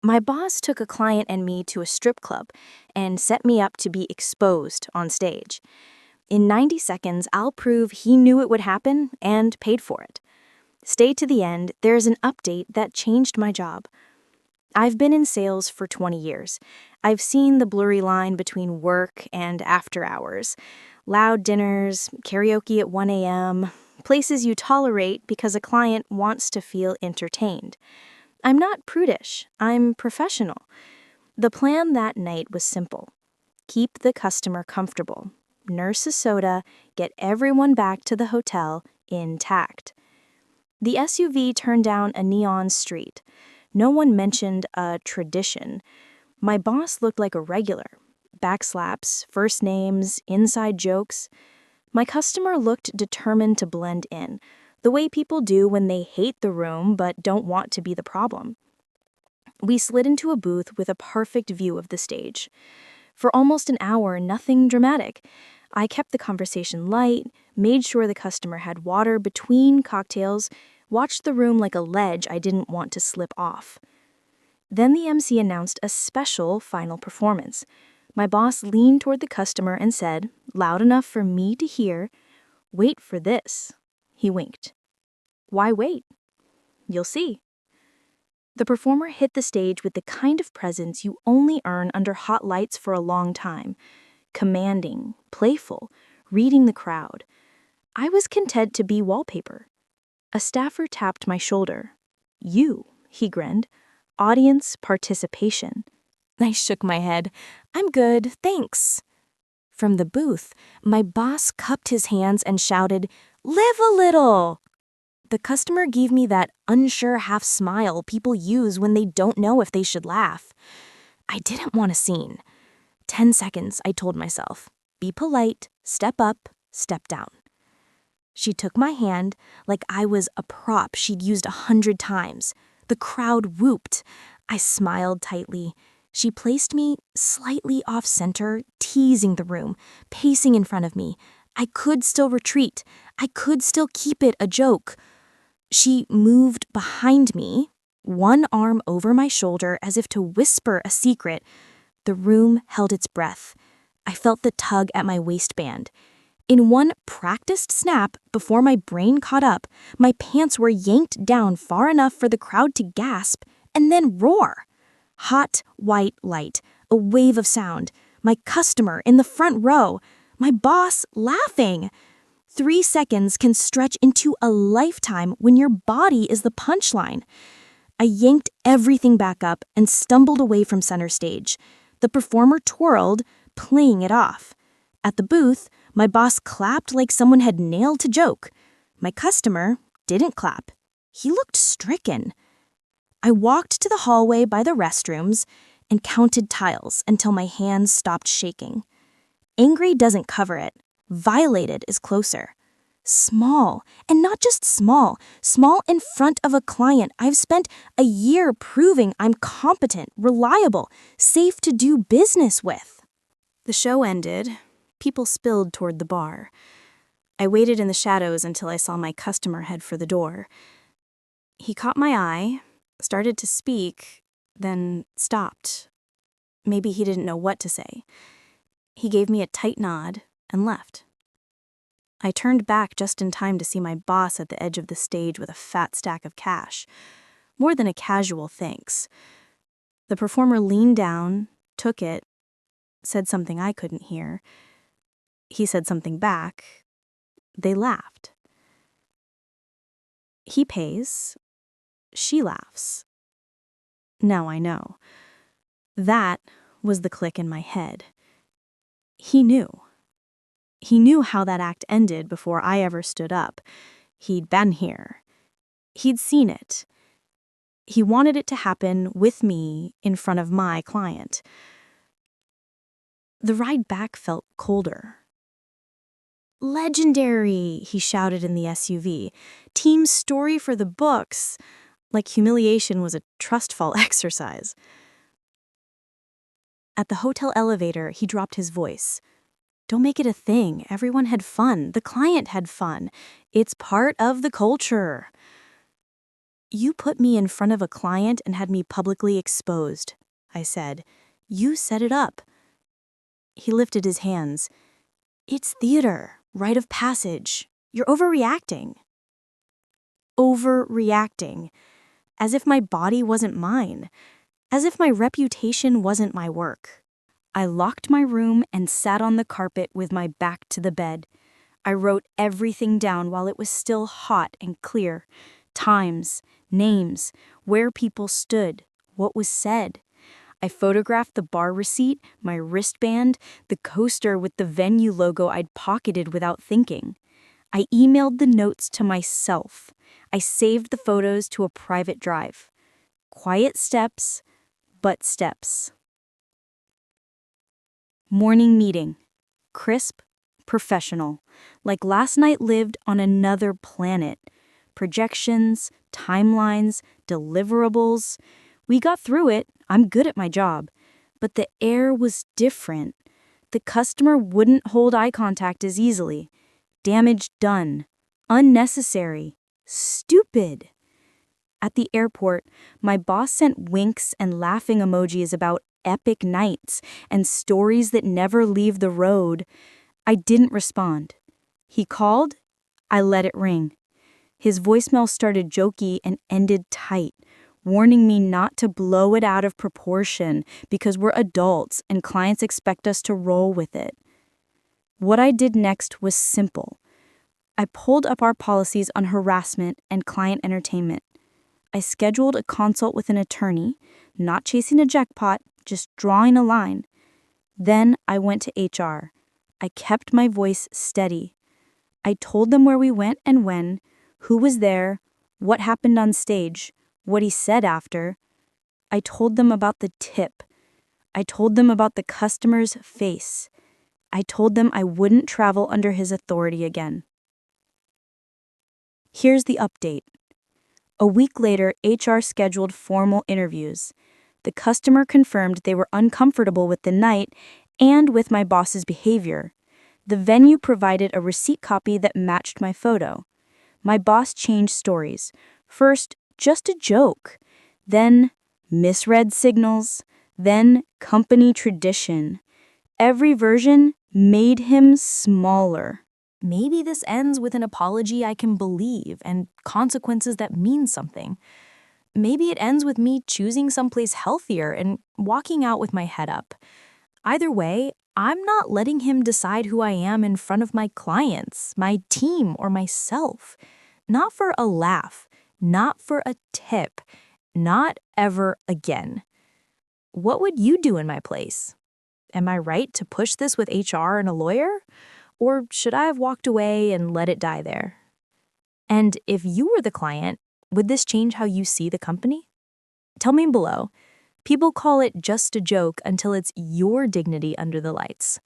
My boss took a client and me to a strip club and set me up to be exposed on stage. In 90 seconds, I'll prove he knew it would happen and paid for it. Stay to the end, there's an update that changed my job. I've been in sales for 20 years. I've seen the blurry line between work and after hours. Loud dinners, karaoke at 1 a.m., places you tolerate because a client wants to feel entertained. I'm not prudish, I'm professional. The plan that night was simple. Keep the customer comfortable, nurse a soda, get everyone back to the hotel intact. The SUV turned down a neon street. No one mentioned a tradition. My boss looked like a regular. Backslaps, first names, inside jokes. My customer looked determined to blend in, the way people do when they hate the room but don't want to be the problem. We slid into a booth with a perfect view of the stage. For almost an hour, nothing dramatic. I kept the conversation light, made sure the customer had water between cocktails, watched the room like a ledge I didn't want to slip off. Then the MC announced a special final performance. My boss leaned toward the customer and said, loud enough for me to hear, "Wait for this." He winked. Why wait? You'll see. The performer hit the stage with the kind of presence you only earn under hot lights for a long time. Commanding, playful, reading the crowd. I was content to be wallpaper. A staffer tapped my shoulder. You, he grinned. Audience participation. I shook my head. I'm good, thanks. From the booth, my boss cupped his hands and shouted, "Live a little!" The customer gave me that unsure half smile people use when they don't know if they should laugh. I didn't want a scene. 10 seconds, I told myself. Be polite, step up, step down. She took my hand like I was a prop she'd used 100 times. The crowd whooped. I smiled tightly. She placed me slightly off-center, teasing the room, pacing in front of me. I could still retreat. I could still keep it a joke. She moved behind me, one arm over my shoulder as if to whisper a secret. The room held its breath. I felt the tug at my waistband. In one practiced snap, before my brain caught up, my pants were yanked down far enough for the crowd to gasp and then roar. Hot, white light, a wave of sound, my customer in the front row, my boss laughing. 3 seconds can stretch into a lifetime when your body is the punchline. I yanked everything back up and stumbled away from center stage. The performer twirled, playing it off. At the booth, my boss clapped like someone had nailed a joke. My customer didn't clap. He looked stricken. I walked to the hallway by the restrooms and counted tiles until my hands stopped shaking. Angry doesn't cover it. Violated is closer. Small, and not just small in front of a client I've spent a year proving I'm competent, reliable, safe to do business with. The show ended. People spilled toward the bar. I waited in the shadows until I saw my customer head for the door. He caught my eye, started to speak, then stopped. Maybe he didn't know what to say. He gave me a tight nod and left. I turned back just in time to see my boss at the edge of the stage with a fat stack of cash. More than a casual thanks. The performer leaned down, took it, said something I couldn't hear. He said something back. They laughed. He pays. She laughs. Now I know. That was the click in my head. He knew. He knew how that act ended before I ever stood up. He'd been here. He'd seen it. He wanted it to happen with me in front of my client. The ride back felt colder. Legendary, he shouted in the SUV. Team story for the books. Like humiliation was a trust fall exercise. At the hotel elevator, he dropped his voice. Don't make it a thing. Everyone had fun. The client had fun. It's part of the culture. You put me in front of a client and had me publicly exposed, I said. You set it up. He lifted his hands. It's theater, rite of passage. You're overreacting. Overreacting. As if my body wasn't mine. As if my reputation wasn't my work. I locked my room and sat on the carpet with my back to the bed. I wrote everything down while it was still hot and clear. Times, names, where people stood, what was said. I photographed the bar receipt, my wristband, the coaster with the venue logo I'd pocketed without thinking. I emailed the notes to myself. I saved the photos to a private drive. Quiet steps, but steps. Morning meeting. Crisp, professional. Like last night lived on another planet. Projections, timelines, deliverables. We got through it. I'm good at my job. But the air was different. The customer wouldn't hold eye contact as easily. Damage done. Unnecessary. Stupid. At the airport, my boss sent winks and laughing emojis about epic nights and stories that never leave the road. I didn't respond. He called. I let it ring. His voicemail started jokey and ended tight, warning me not to blow it out of proportion because we're adults and clients expect us to roll with it. What I did next was simple. I pulled up our policies on harassment and client entertainment. I scheduled a consult with an attorney, not chasing a jackpot, just drawing a line. Then I went to HR. I kept my voice steady. I told them where we went and when, who was there, what happened on stage, what he said after. I told them about the tip. I told them about the customer's face. I told them I wouldn't travel under his authority again. Here's the update. A week later, HR scheduled formal interviews. The customer confirmed they were uncomfortable with the night and with my boss's behavior. The venue provided a receipt copy that matched my photo. My boss changed stories. First, just a joke. Then, misread signals. Then, company tradition. Every version made him smaller. Maybe this ends with an apology I can believe and consequences that mean something. Maybe it ends with me choosing someplace healthier and walking out with my head up. Either way, I'm not letting him decide who I am in front of my clients, my team, or myself. Not for a laugh, not for a tip, not ever again. What would you do in my place? Am I right to push this with HR and a lawyer? Or should I have walked away and let it die there? And if you were the client, would this change how you see the company? Tell me below. People call it just a joke until it's your dignity under the lights.